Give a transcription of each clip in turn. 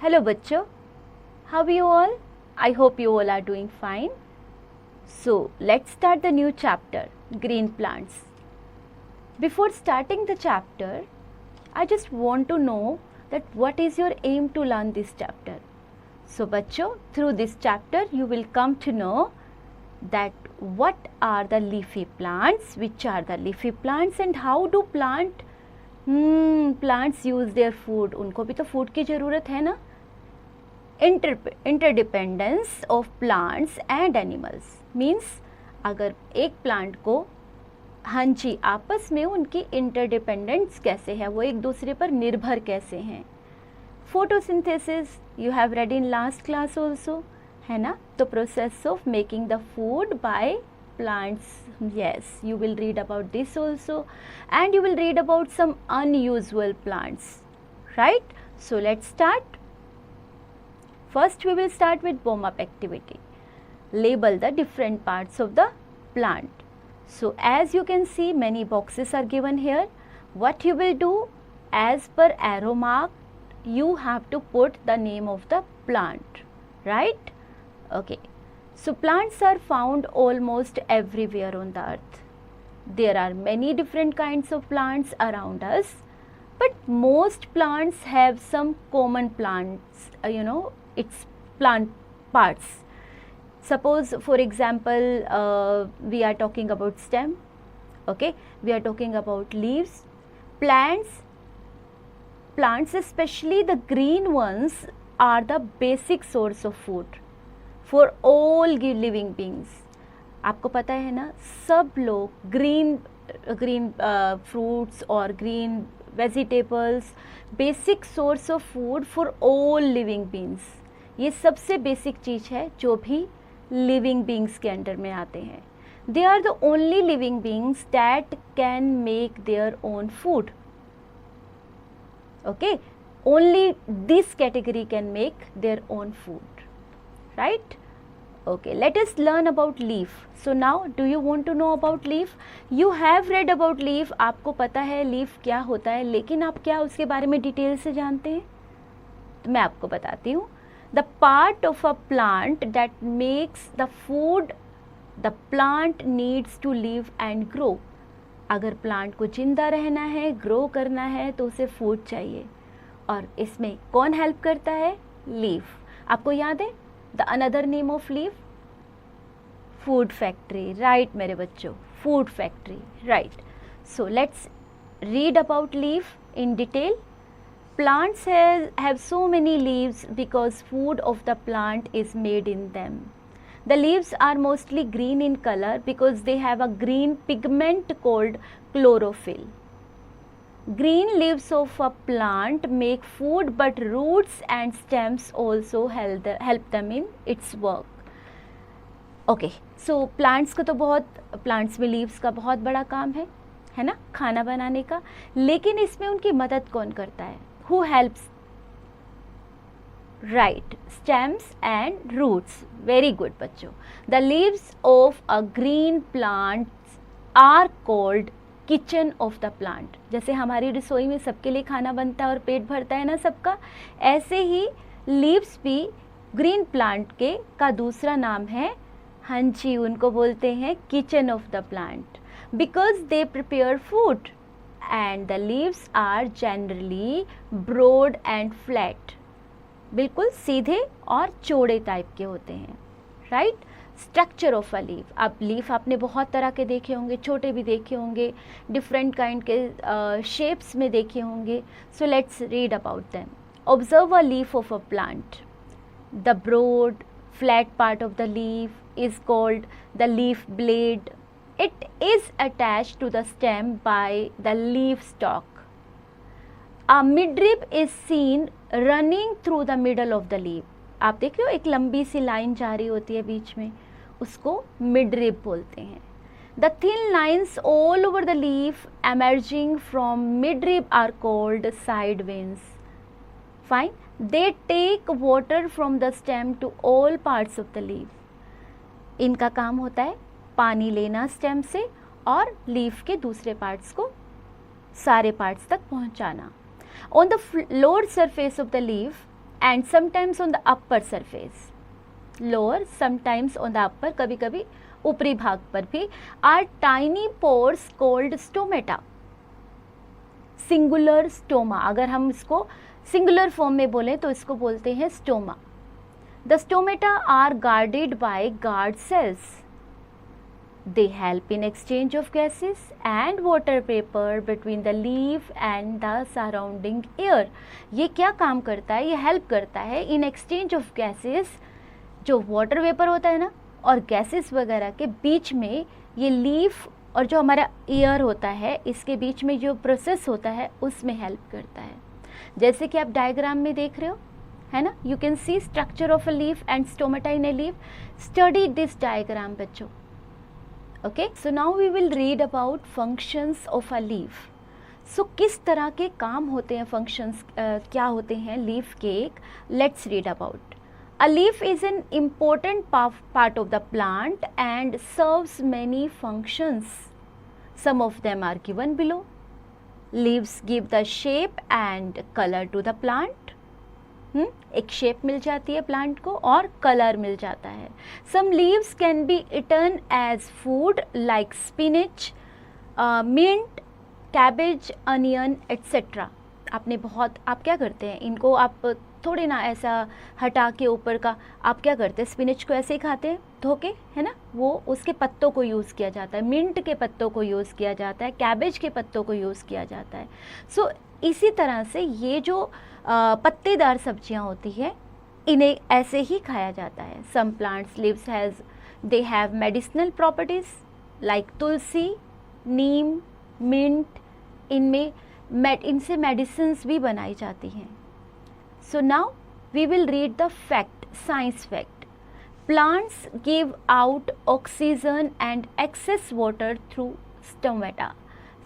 Hello bachcho, how are you all? I hope you all are doing fine. So let's start the new chapter, green plants. Before starting the chapter, I just want to know that what is your aim to learn this chapter. So bachcho, through this chapter you will come to know that what are the leafy plants, which are the leafy plants and how do plants use their food. उनको भी तो food की ज़रूरत है ना. Interdependence of plants and animals means अगर एक plant को, हाँ जी, आपस में उनकी इंटरडिपेंडेंस कैसे है, वो एक दूसरे पर निर्भर कैसे हैं. Photosynthesis you have read in last class also, है ना. तो process of making the food by plants, yes, you will read about this also, and you will read about some unusual plants, right? So let's start. First we will start with warm up activity. Label the different parts of the plant. So as you can see, many boxes are given here. What you will do, as per arrow mark, you have to put the name of the plant, right? Okay. So plants are found almost everywhere on the earth. There are many different kinds of plants around us, but most plants have some common plants, its plant parts. Suppose for example, we are talking about stem, okay, we are talking about leaves. Plants especially the green ones are the basic source of food for all living beings. आपको पता है ना, सब लोग green fruits और green vegetables basic source of food for all living beings. ये सबसे basic चीज़ है जो भी लिविंग बींग्स के अंडर में आते हैं. They are the only living beings that can make their own food. Okay, only this category can make their own food, right? Okay, let us learn about leaf. So now do you want to know about leaf? You have read about leaf. आपको पता है leaf क्या होता है, लेकिन आप क्या उसके बारे में डिटेल से जानते हैं? तो मैं आपको बताती हूँ. The part of a plant that makes the food the plant needs to live and grow. अगर प्लांट को जिंदा रहना है, ग्रो करना है, तो उसे फूड चाहिए. और इसमें कौन हेल्प करता है? लीफ. आपको याद है the another name of leaf? Food factory, right मेरे बच्चों, food factory, right. So let's read about leaf in detail. Plants have so many leaves because food of the plant is made in them. The leaves are mostly green in color because they have a green pigment called chlorophyll. Green leaves of a plant make food, but roots and stems also help them in its work. Okay, so plants को तो plants में leaves का बहुत बड़ा काम है ना, खाना बनाने का. लेकिन इसमें उनकी मदद कौन करता है? Who helps? Right, stems and roots. Very good बच्चों. The leaves of a green plant are called kitchen of the plant. जैसे हमारी रसोई में सबके लिए खाना बनता है और पेट भरता है ना सबका, ऐसे ही लीव्स भी ग्रीन प्लांट के का दूसरा नाम है. हाँ जी, उनको बोलते हैं kitchen of the plant because they prepare food and the leaves are generally broad and flat. बिल्कुल सीधे और चौड़े टाइप के होते हैं, right. Structure of a leaf. अब लीफ आपने बहुत तरह के देखे होंगे, छोटे भी देखे होंगे, डिफरेंट काइंड के शेप्स में देखे होंगे. So let's read about them. Observe a leaf of a plant. The broad flat part of the leaf is called the leaf blade. It is attached to the stem by the leaf stalk. A midrib is seen running through the middle of the leaf. आप देख रहे हो, एक लंबी सी line जा रही होती है बीच में, उसको मिडरिब बोलते हैं. The thin lines all over the leaf emerging from midrib are called side veins. Fine. They take water from the stem to all parts of the leaf. इनका काम होता है पानी लेना स्टेम से और लीफ के दूसरे पार्ट्स को, सारे पार्ट्स तक पहुंचाना. On the lower surface of the leaf and sometimes on the upper surface, lower, sometimes on the upper, कभी कभी ऊपरी भाग पर भी, are tiny pores called stomata. Singular stoma, अगर हम इसको सिंगुलर फॉर्म में बोलें तो इसको बोलते हैं stoma. The stomata are guarded by guard cells. They help in exchange of gases and water vapor between the leaf and the surrounding air. ये क्या काम करता है? ये हेल्प करता है in exchange of gases, जो वाटर वेपर होता है ना, और गैसेस वगैरह के बीच में ये लीफ और जो हमारा एयर होता है इसके बीच में जो प्रोसेस होता है उसमें हेल्प करता है. जैसे कि आप डायग्राम में देख रहे हो, है ना, you can see structure of a leaf and stomata in a leaf. Study this diagram बच्चों. Okay, so now we will read about functions of a leaf. So किस तरह के काम होते हैं, फंक्शंस क्या होते हैं लीफ के? Let's read about. A leaf is an important part of the plant and serves many functions. Some of them are given below. Leaves give the shape and color to the plant. एक shape मिल जाती है plant को और colour मिल जाता है. Some leaves can be eaten as food like spinach, mint, cabbage, onion, etc. आप क्या करते हैं, इनको आप थोड़ी ना ऐसा हटा के ऊपर का, आप क्या करते हैं, स्पिनच को ऐसे ही खाते हैं धो के, है ना, वो उसके पत्तों को यूज़ किया जाता है, मिंट के पत्तों को यूज़ किया जाता है, कैबेज के पत्तों को यूज़ किया जाता है. सो इसी तरह से ये जो पत्तेदार सब्जियां होती है इन्हें ऐसे ही खाया जाता है. Some plants leaves they have medicinal properties like tulsi, neem, mint. इनसे मेडिसिन्स भी बनाई जाती हैं. So now we will read the fact, science fact. Plants give out oxygen and excess water through stomata.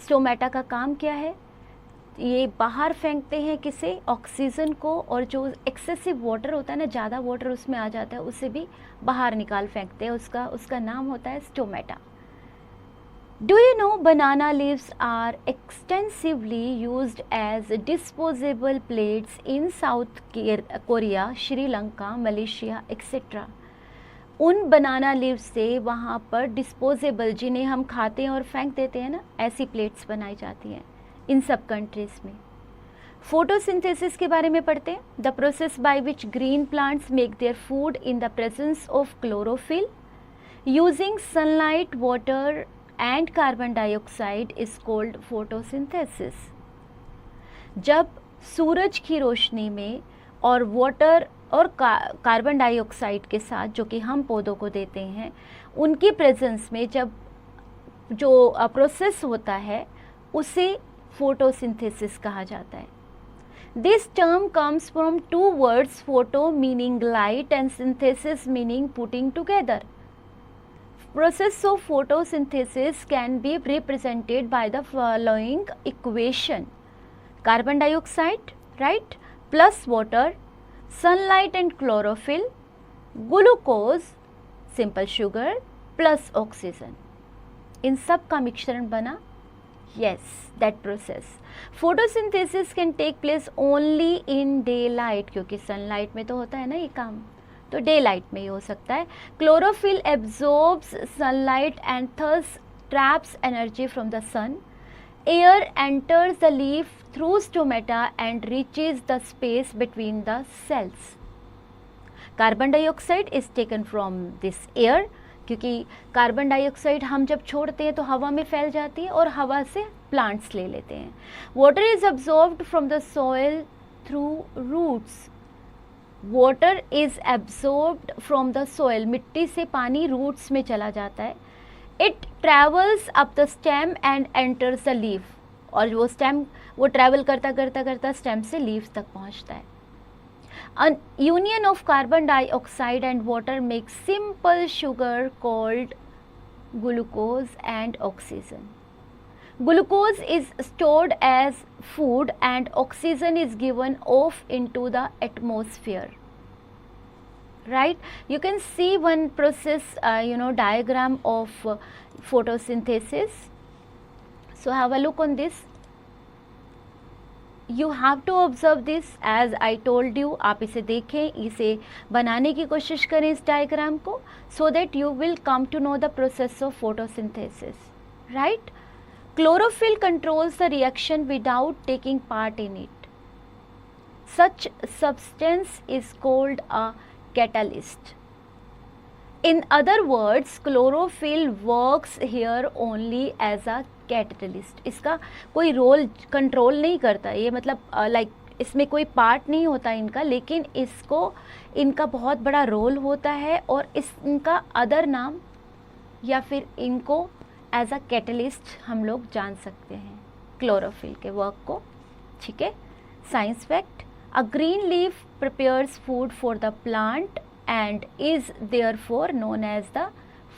Stomata का काम क्या है? ये बाहर फेंकते हैं किसे? ऑक्सीजन को, और जो एक्सेसिव वाटर होता है ना, ज़्यादा वाटर उसमें आ जाता है, उसे भी बाहर निकाल फेंकते हैं. उसका नाम होता है stomata. Do you know banana leaves are extensively used as disposable plates in South Korea, Sri Lanka, Malaysia, etc. उन बनाना लीव्स से वहाँ पर डिस्पोजेबल, जिन्हें हम खाते हैं और फेंक देते हैं ना, ऐसी प्लेट्स बनाई जाती हैं इन सब कंट्रीज़ में. फोटोसिंथेसिस के बारे में पढ़ते हैं. The process by which green plants make their food in the presence of chlorophyll using sunlight, water and carbon dioxide is called photosynthesis. जब सूरज की रोशनी में और वाटर और कार्बन डाइऑक्साइड के साथ, जो कि हम पौधों को देते हैं, उनकी प्रेजेंस में जब जो प्रोसेस होता है उसे फोटोसिंथेसिस कहा जाता है. This term comes from two words, photo meaning light and synthesis meaning putting together. Process of photosynthesis can be represented by the following equation. Carbon dioxide, right, plus water, sunlight and chlorophyll, glucose, simple sugar, plus oxygen. इन सब का मिश्रण बना, yes, that process. Photosynthesis can take place only in daylight, क्योंकि sunlight में तो होता है ना ये काम, तो डे लाइट में ही हो सकता है. Chlorophyll absorbs sunlight and thus traps energy from the sun. Air enters the leaf through stomata and reaches the space between the cells. Carbon dioxide is taken from this air, क्योंकि carbon dioxide हम जब छोड़ते हैं तो हवा में फैल जाती है और हवा से प्लांट्स ले लेते हैं. Water is absorbed from the soil through roots. Water is absorbed from the soil, मिट्टी से पानी रूट्स में चला जाता है. It travels up the stem and enters the leaf, और वो स्टेम वो ट्रैवल करता स्टेम से लीव्स तक पहुंचता है. An union of carbon dioxide and water makes simple sugar called glucose and oxygen. Glucose is stored as food and oxygen is given off into the atmosphere. Right? You can see one process, diagram of photosynthesis. So have a look on this. you have to observe this as I told you. आप इसे देखें, इसे बनाने की कोशिश करें इस diagram को, so that you will come to know the process of photosynthesis, right? Chlorophyll controls the reaction without taking part in it. Such substance is called a catalyst. In other words, chlorophyll works here only as a catalyst. इसका कोई role control नहीं करता, ये मतलब like इसमें कोई part नहीं होता इनका, लेकिन इसको इनका बहुत बड़ा रोल होता है और इनका अदर नाम या फिर इनको एज अ कैटलिस्ट हम लोग जान सकते हैं क्लोरोफिल के वर्क को. ठीक है. Science fact, a green leaf prepares food for the plant and is therefore known as the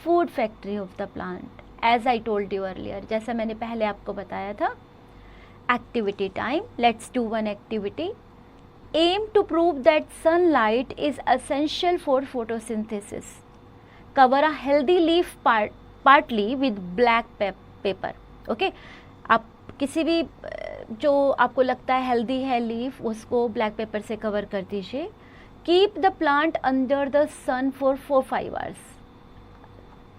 food factory of the plant. As I told you earlier, जैसा मैंने पहले आपको बताया था. Activity time. Let's do one activity. Aim to prove that sunlight is essential for photosynthesis. Cover a healthy leaf partly with black paper. Okay? आप किसी भी जो आपको लगता है हेल्दी है लीफ, उसको ब्लैक पेपर से कवर कर दीजिए. Keep the plant under the sun for 4-5 hours.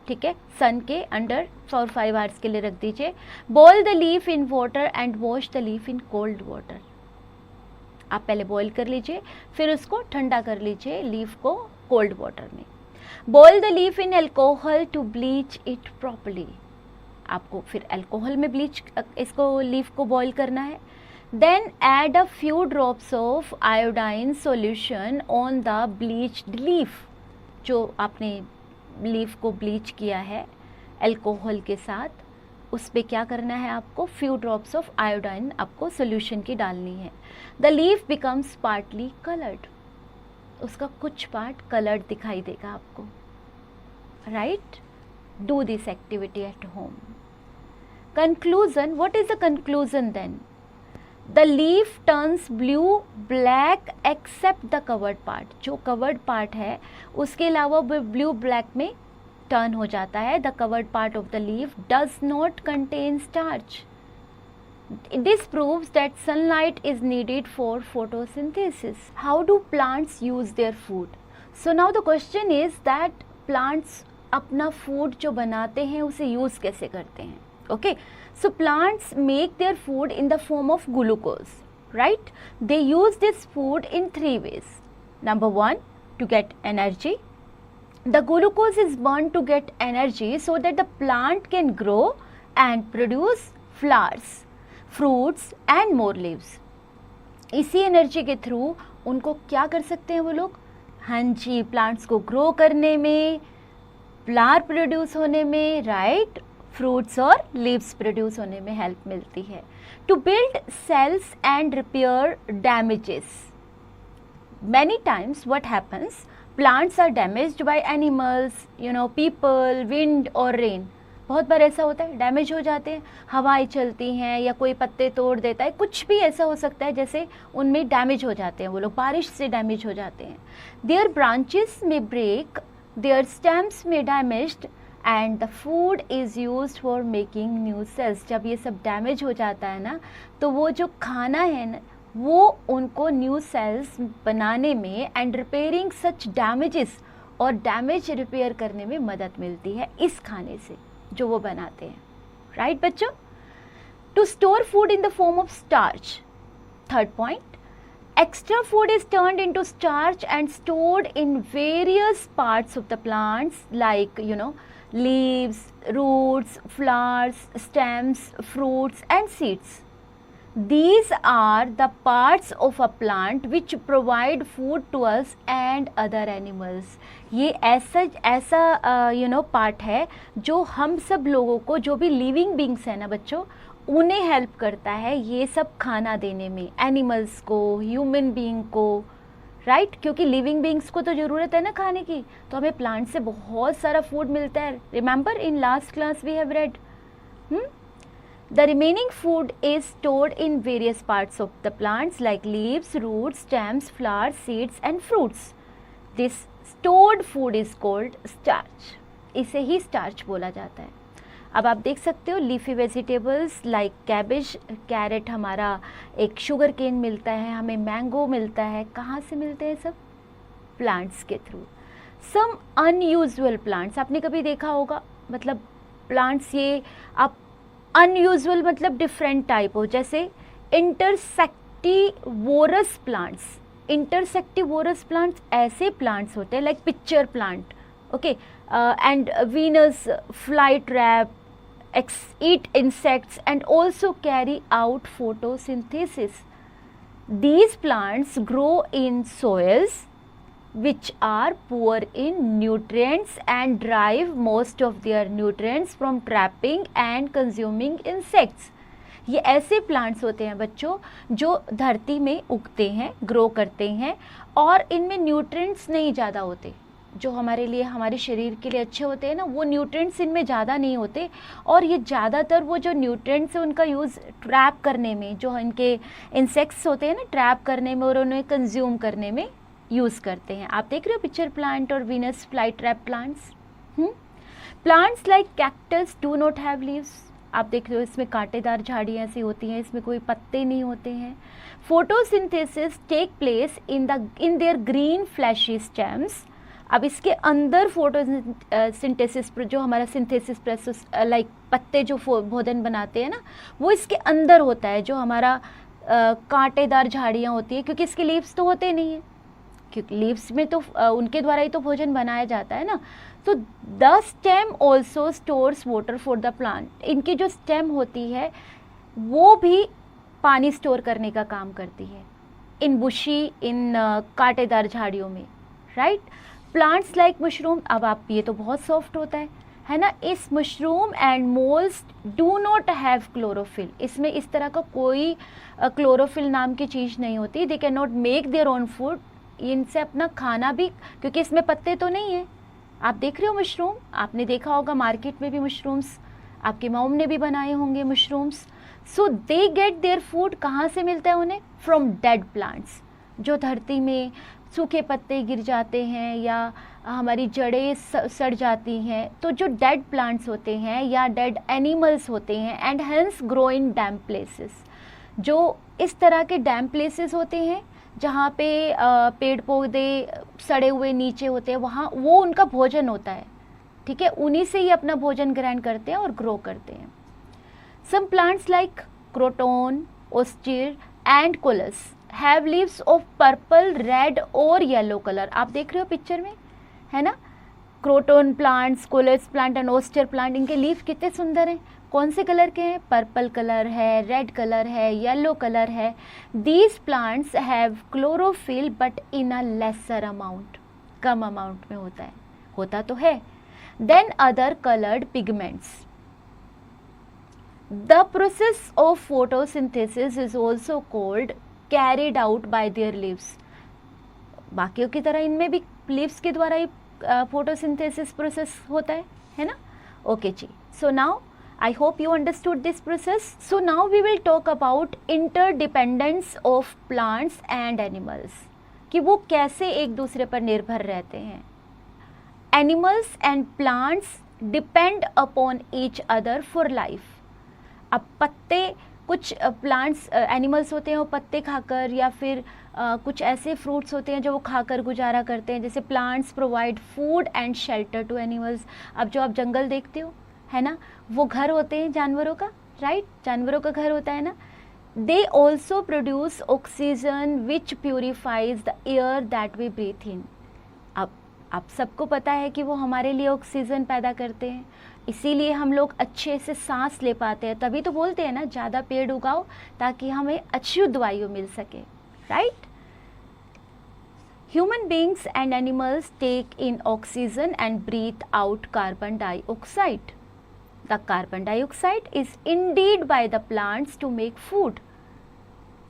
ठीक है, सन के अंडर 4-5 आवर्स के लिए रख दीजिए. Boil the leaf in water and wash the leaf in cold water. आप पहले बॉईल कर लीजिए, फिर उसको ठंडा कर लीजिए लीफ को कोल्ड वाटर में. Boil the leaf in alcohol to bleach it properly. आपको फिर एल्कोहल में ब्लीच इसको लीफ को बॉईल करना है. Then add a few drops of iodine solution on the bleached leaf. जो आपने लीफ को ब्लीच किया है अल्कोहल के साथ, उस पे क्या करना है आपको, फ्यू ड्रॉप्स ऑफ आयोडाइन आपको सोल्यूशन की डालनी है. The leaf becomes partly coloured. उसका कुछ पार्ट कलर्ड दिखाई देगा आपको. Right. Do this activity at home. Conclusion. What is the conclusion then? The leaf turns blue black except the covered part. जो कवर्ड पार्ट है उसके अलावा वो ब्लू ब्लैक में टर्न हो जाता है. The covered part of the leaf does not contain starch. This proves that sunlight is needed for photosynthesis. How do plants use their food? So now the question is that plants अपना food जो बनाते हैं उसे use कैसे करते हैं. Okay, so plants make their food in the form of glucose, right? They use this food in 3 ways. Number 1, to get energy. The glucose is burned to get energy so that the plant can grow and produce flowers, fruits and more leaves. इसी energy के through उनको क्या कर सकते हैं वो लोग? हाँ जी, प्लांट्स को ग्रो करने में, फ्लावर प्रोड्यूस होने में, राइट, फ्रूट्स और लीव्स प्रोड्यूस होने में हेल्प मिलती है. To build cells and repair damages. Many times what happens, plants are damaged by animals, you know, people, wind और रेन. बहुत बार ऐसा होता है, डैमेज हो जाते हैं, हवाएं चलती हैं या कोई पत्ते तोड़ देता है, कुछ भी ऐसा हो सकता है जैसे उनमें डैमेज हो जाते हैं वो लोग, बारिश से डैमेज हो जाते हैं. देयर ब्रांचेस में ब्रेक, देयर स्टेम्स में damaged and the food is used for making new sales. जब ये सब डैमेज हो जाता है ना, तो वो जो खाना है ना, वो उनको न्यू सेल्स बनाने में एंड रिपेयरिंग सच डैमेजेस, और डैमेज रिपेयर करने में मदद मिलती है इस खाने से जो वो बनाते हैं. राइट बच्चों? To store food in the form of starch. Third point, extra food is turned into starch and stored in various parts of the plants like, you know, leaves, roots, flowers, stems, fruits and seeds. These are the parts of a plant which provide food to us and other animals. ये ऐसा you know part है जो हम सब लोगों को, जो भी लिविंग बींग्स है ना बच्चों, उन्हें हेल्प करता है ये सब खाना देने में, एनिमल्स को, ह्यूमन बीइंग को, राइट क्योंकि लिविंग बींग्स को तो ज़रूरत है ना खाने की, तो हमें प्लांट से बहुत सारा फूड मिलता है. Remember in last class we have read. The remaining food is stored in various parts of the plants like leaves, roots, stems, flowers, seeds and fruits. This stored food is called starch. इसे ही starch बोला जाता है. अब आप देख सकते हो leafy vegetables like cabbage, carrot, हमारा एक शुगर केन मिलता है, हमें मैंगो मिलता है, कहाँ से मिलते हैं सब? प्लांट्स के थ्रू। सम अनयूजुअल प्लांट्स, आपने कभी देखा होगा, मतलब प्लांट्स ये आप अनयूजुअल मतलब डिफरेंट टाइप हो, जैसे इंटरसेक्टिवोरस प्लांट्स। इंटरसेक्टिवोरस प्लांट्स ऐसे प्लांट्स होते हैं like pitcher plant, okay, and Venus fly trap, eat insects and also carry out photosynthesis. These plants grow in soils which are poor in nutrients and derive most of their nutrients from trapping and consuming insects. ये ऐसे plants होते हैं बच्चों जो धरती में उगते हैं, ग्रो करते हैं, और इनमें न्यूट्रिएंट्स नहीं ज़्यादा होते, जो हमारे लिए, हमारे शरीर के लिए अच्छे होते हैं ना, वो न्यूट्रिएंट्स इनमें ज़्यादा नहीं होते, और ये ज़्यादातर वो जो न्यूट्रिएंट्स है उनका यूज़ ट्रैप करने में, जो इनके इंसेक्ट्स होते हैं ना, ट्रैप करने में और उन्हें कंज्यूम करने में यूज़ करते हैं। आप देख रहे हो पिक्चर प्लांट और Venus fly trap plants. Plants like cactus do not have leaves, आप देख रहे हो इसमें कांटेदार झाड़ियाँ ऐसी होती हैं, इसमें कोई पत्ते नहीं होते हैं। Photosynthesis take place in their green fleshy stems. अब इसके अंदर फोटोसिंथेसिस जो हमारा सिंथेसिस प्रोसेस लाइक पत्ते जो भोजन बनाते हैं ना, वो इसके अंदर होता है, जो हमारा कांटेदार झाड़ियाँ होती है, क्योंकि इसके लीव्स तो होते नहीं हैं, क्योंकि लीव्स में तो उनके द्वारा ही तो भोजन बनाया जाता है ना। तो the stem also stores water for the plant. इनकी जो स्टेम होती है वो भी पानी स्टोर करने का काम करती है इन बुशी, इन कांटेदार झाड़ियों में, राइट। प्लांट्स लाइक मशरूम, अब आप, ये तो बहुत सॉफ्ट होता है ना, इस mushroom and moles do not have chlorophyll. इसमें इस तरह का कोई क्लोरोफिल नाम की चीज़ नहीं होती। They can not make their own food, इनसे अपना खाना भी, क्योंकि इसमें पत्ते तो नहीं है। आप देख रहे हो मशरूम, आपने देखा होगा मार्केट में भी मशरूम्स, आपकी मॉम ने भी बनाए होंगे mushrooms. So they get their food, कहाँ से मिलता है उन्हें? फ्रॉम डेड प्लांट्स, जो धरती में सूखे पत्ते गिर जाते हैं या हमारी जड़ें सड़ जाती हैं, तो जो डेड प्लांट्स होते हैं या डेड एनिमल्स होते हैं, and hence grow in damp places, जो इस तरह के डैम्प प्लेसेस होते हैं जहाँ पे पेड़ पौधे सड़े हुए नीचे होते हैं, वहाँ वो उनका भोजन होता है, ठीक है, उन्हीं से ही अपना भोजन ग्रहण करते हैं और ग्रो करते हैं। Some plants like croton, oyster and coleus have leaves of purple, red और येलो कलर। आप देख रहे हो पिक्चर में, है ना, croton plants, coleus plant and oyster plant, इनके लीफ कितने सुंदर हैं। कौन से कलर के हैं? पर्पल कलर है, रेड कलर है, येलो कलर है। These plants have chlorophyll but in a lesser amount, कम अमाउंट में होता है, होता तो है, then other coloured pigments. The process of photosynthesis is also called carried out by their leaves. बाकियों की तरह इनमें भी लीव्स के द्वारा ही फोटोसिंथेसिस प्रोसेस होता है ना। ओके जी, so now I hope you understood this process. So now we will talk about interdependence of plants and animals, कि वो कैसे एक दूसरे पर निर्भर रहते हैं। Animals and plants depend upon each other for life. अब पत्ते, कुछ प्लांट्स, एनिमल्स होते हैं वो पत्ते खाकर, या फिर कुछ ऐसे फ्रूट्स होते हैं जो वो खाकर गुजारा करते हैं। जैसे plants provide food and shelter to animals. अब जो आप जंगल देखते हो, है ना, वो घर होते हैं जानवरों का, राइट, जानवरों का घर होता है ना। They also produce oxygen which purifies the air that we breathe in. अब आप सबको पता है कि वो हमारे लिए ऑक्सीजन पैदा करते हैं, इसीलिए हम लोग अच्छे से सांस ले पाते हैं। तभी तो बोलते हैं ना, ज़्यादा पेड़ उगाओ ताकि हमें अच्छी वायु मिल सके, right. Human beings and animals take in oxygen and breathe out carbon dioxide. The carbon dioxide is indeed by the plants to make food.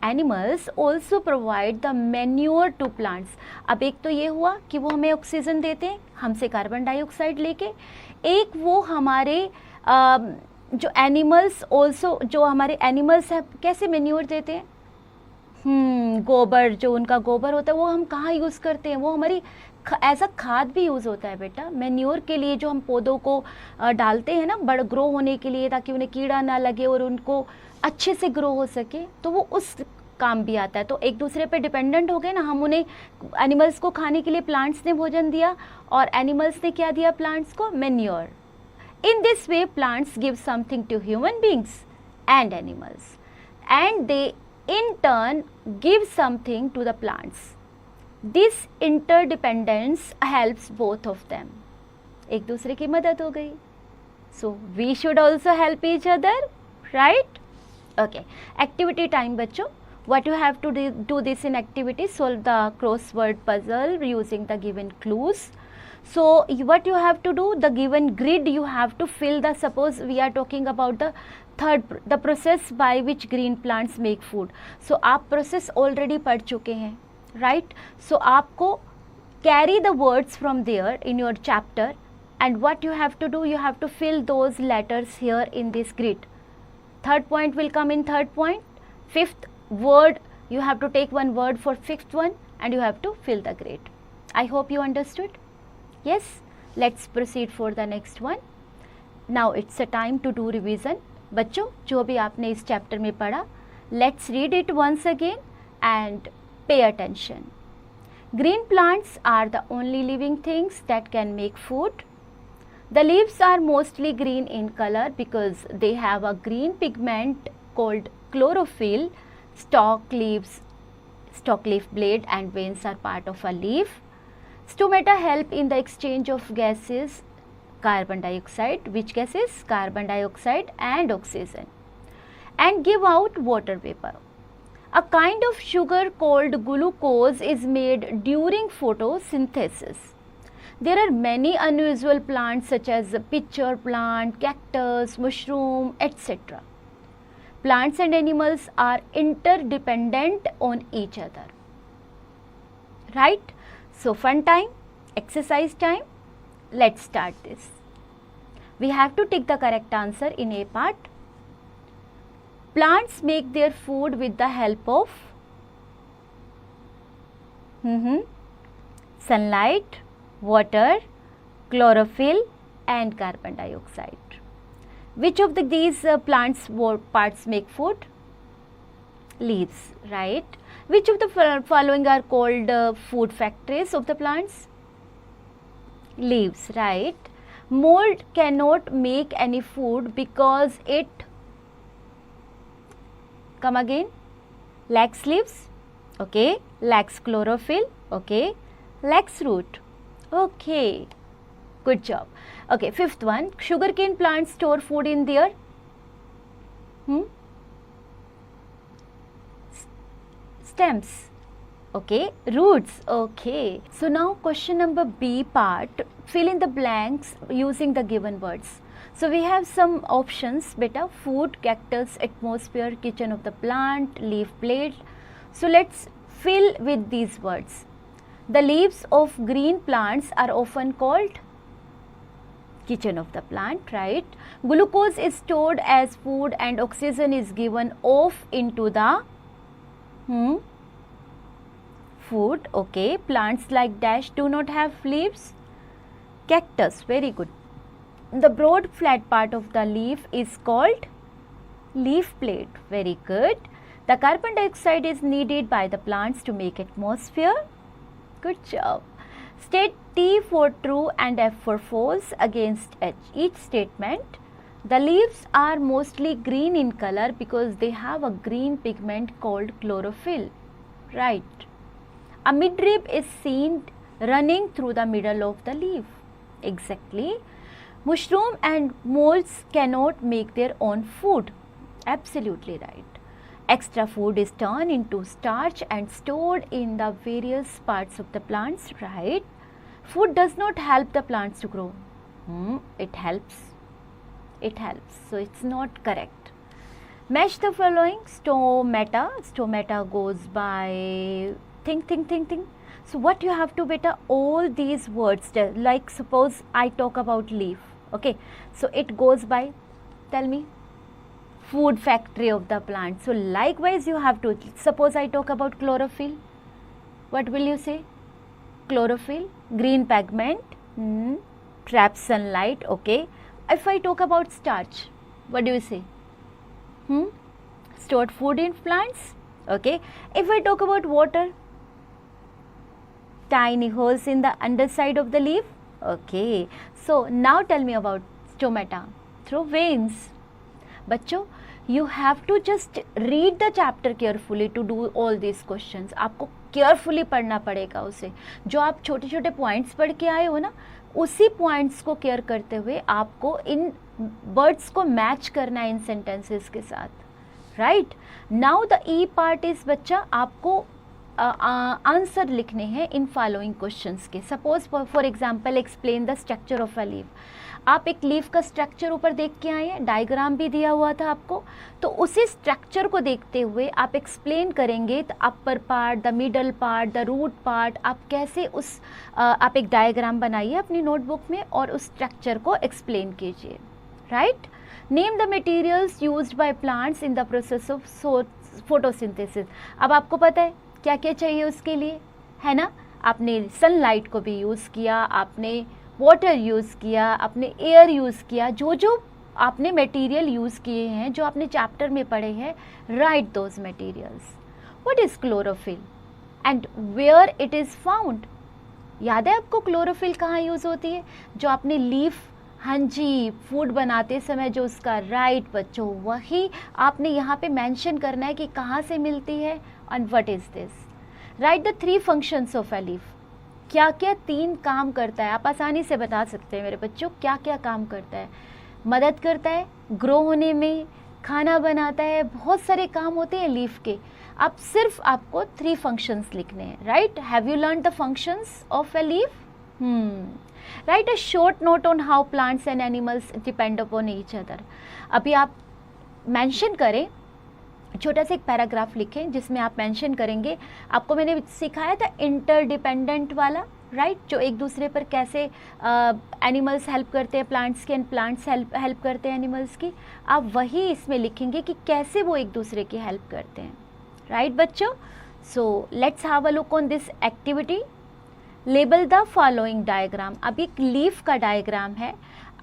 Animals also provide the manure to plants. अब एक तो ये हुआ कि वो हमें oxygen देते हैं, हमसे कार्बन डाइऑक्साइड लेके। एक वो हमारे जो एनिमल्स ऑल्सो, जो हमारे एनिमल्स हैं, कैसे मैन्योर देते हैं? गोबर, जो उनका गोबर होता है वो हम कहाँ यूज़ करते हैं, वो हमारी एज अ खाद भी यूज़ होता है बेटा, मैन्योर के लिए जो हम पौधों को डालते हैं ना बड़ ग्रो होने के लिए, ताकि उन्हें कीड़ा ना लगे और उनको अच्छे से ग्रो हो सके, तो वो उस काम भी आता है। तो एक दूसरे पे डिपेंडेंट हो गए ना हम, उन्हें एनिमल्स को खाने के लिए प्लांट्स ने भोजन दिया और एनिमल्स ने क्या दिया प्लांट्स को, manure. In this way plants give something to human beings and animals and they in turn give something to the plants. This interdependence helps both of them. एक दूसरे की मदद हो गई. So we should also help each other, right? Okay. Activity time बच्चों. What you have to do this in activity, solve the crossword puzzle using the given clues. So what you have to do, the given grid you have to fill the, suppose we are talking about the process by which green plants make food. So आप process already पढ़ चुके हैं, right? So आपको carry the words from there in your chapter, and what you have to do, you have to fill those letters here in this grid. Third point will come in third point. Fifth word, you have to take one word for fifth one and you have to fill the grid. I hope you understood. Yes, let's proceed for the next one. Now it's a time to do revision. बच्चों जो भी आपने इस chapter में पढ़ा, let's read it once again and pay attention. Green plants are the only living things that can make food. The leaves are mostly green in color because they have a green pigment called chlorophyll. Stalk, leaves, stalk, leaf, blade and veins are part of a leaf. Stomata help in the exchange of gases, carbon dioxide, which gases? Carbon dioxide and oxygen, and give out water vapor. A kind of sugar called glucose is made during photosynthesis. There are many unusual plants such as pitcher plant, cactus, mushroom, etc. Plants and animals are interdependent on each other. Right? So fun time, exercise time. Let's start this. We have to take the correct answer in A part. Plants make their food with the help of sunlight, water, chlorophyll and carbon dioxide. Which of these plants parts make food? Leaves, right? Which of the following are called food factories of the plants? Leaves, right? Mold cannot make any food because it, come again, lacks leaves, okay, lacks chlorophyll, okay, lacks root, okay, good job. Okay, fifth one, sugarcane plants store food in their stems, okay, roots, okay. So now question number B part, fill in the blanks using the given words. So we have some options beta, food, cactus, atmosphere, kitchen of the plant, leaf, blade. So let's fill with these words. The leaves of green plants are often called kitchen of the plant, right? Glucose is stored as food and oxygen is given off into the food, okay. Plants like dash do not have leaves. Cactus, very good. The broad flat part of the leaf is called leaf plate, very good. The carbon dioxide is needed by the plants to make atmosphere, good job. State T for true and F for false against each statement. The leaves are mostly green in color because they have a green pigment called chlorophyll, right. A midrib is seen running through the middle of the leaf, exactly. Mushroom and molds cannot make their own food, absolutely right. Extra food is turned into starch and stored in the various parts of the plants, right. Food does not help the plants to grow, it helps, so it's not correct. Match the following. Stomata goes by think. So what you have to beta, all these words, like suppose I talk about leaf, okay, so it goes by, tell me, food factory of the plant. So likewise you have to, suppose I talk about chlorophyll, what will you say? Chlorophyll, green pigment, traps sunlight. Okay, if I talk about starch, what do you say? Stored food in plants. Okay, if I talk about water, tiny holes in the underside of the leaf. Okay, so now tell me about stomata. Through veins. बच्चों, you have to just read the chapter carefully to do all these questions. आपको carefully पढ़ना पड़ेगा उसे. जो आप छोटे छोटे points पढ़ के आए हो ना, उसी पॉइंट्स को केयर करते हुए आपको इन वर्ड्स को मैच करना है इन सेंटेंसेस के साथ. Right now the E part is बच्चा, आपको आंसर लिखने हैं इन फॉलोइंग क्वेश्चंस के. Suppose for example explain the structure of a leaf. आप एक लीफ का स्ट्रक्चर ऊपर देख के आए हैं, डायग्राम भी दिया हुआ था आपको, तो उसी स्ट्रक्चर को देखते हुए आप एक्सप्लेन करेंगे the upper part, the middle part, the root part. आप कैसे उस आप एक डायग्राम बनाइए अपनी नोटबुक में और उस स्ट्रक्चर को एक्सप्लेन कीजिए. Right, name the materials used by plants in the process of photosynthesis. अब आपको पता है क्या क्या चाहिए उसके लिए, है ना. आपने सनलाइट को भी यूज़ किया, आपने वाटर यूज़ किया, आपने एयर यूज़ किया, जो जो आपने मटेरियल यूज़ किए हैं, जो आपने चैप्टर में पढ़े हैं, right those materials. What is chlorophyll and where it is found. याद है आपको क्लोरोफिल कहाँ यूज़ होती है? जो आपने लीफ, हाँ जी, फूड बनाते समय जो उसका, राइट बच्चों, वही आपने यहाँ पे मेंशन करना है कि कहाँ से मिलती है and what is this. Right the 3 functions of a leaf. क्या क्या 3 काम करता है, आप आसानी से बता सकते हैं मेरे बच्चों. क्या क्या काम करता है? मदद करता है ग्रो होने में, खाना बनाता है, बहुत सारे काम होते हैं लीफ के. आप सिर्फ आपको 3 फंक्शंस लिखने हैं. Right, have you learn the functions of a leaf? Right a short note on how plants and animals depend upon each other. अभी आप मेंशन करें, छोटा सा एक पैराग्राफ लिखें जिसमें आप मेंशन करेंगे. आपको मैंने सिखाया था इंटरडिपेंडेंट वाला, राइट, जो एक दूसरे पर कैसे एनिमल्स हेल्प करते हैं प्लांट्स के एंड प्लांट्स हेल्प करते हैं एनिमल्स की. आप वही इसमें लिखेंगे कि कैसे वो एक दूसरे की हेल्प करते हैं. राइट बच्चों, so let's have a look on this activity. Label the following diagram. अब एक लीफ का डायग्राम है,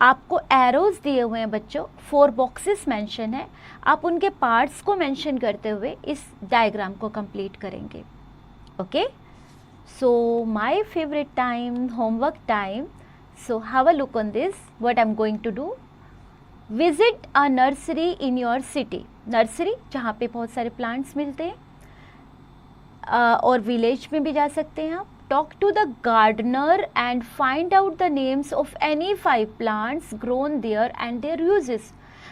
आपको एरोज दिए हुए हैं बच्चों, 4 बॉक्सेस मेंशन है. आप उनके पार्ट्स को मेंशन करते हुए इस डायग्राम को कंप्लीट करेंगे. Okay, so my favourite time, homework time. So have a look on this. What I am going to do, visit a nursery in your city. Nursery जहाँ पे बहुत सारे प्लांट्स मिलते हैं, और विलेज में भी जा सकते हैं आप. Talk to the gardener and find out the names of any 5 plants grown there and their uses.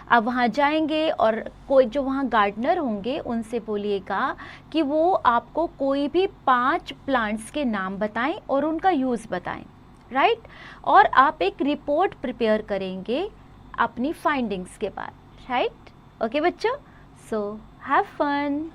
अब वहाँ जाएंगे और कोई जो वहाँ गार्डनर होंगे उनसे बोलिएगा कि वो आपको कोई भी 5 प्लांट्स के नाम बताएं और उनका यूज़ बताएं. राइट, और आप एक रिपोर्ट प्रिपेयर करेंगे अपनी फाइंडिंग्स के बाद. राइट, ओके बच्चों, सो हैव फन.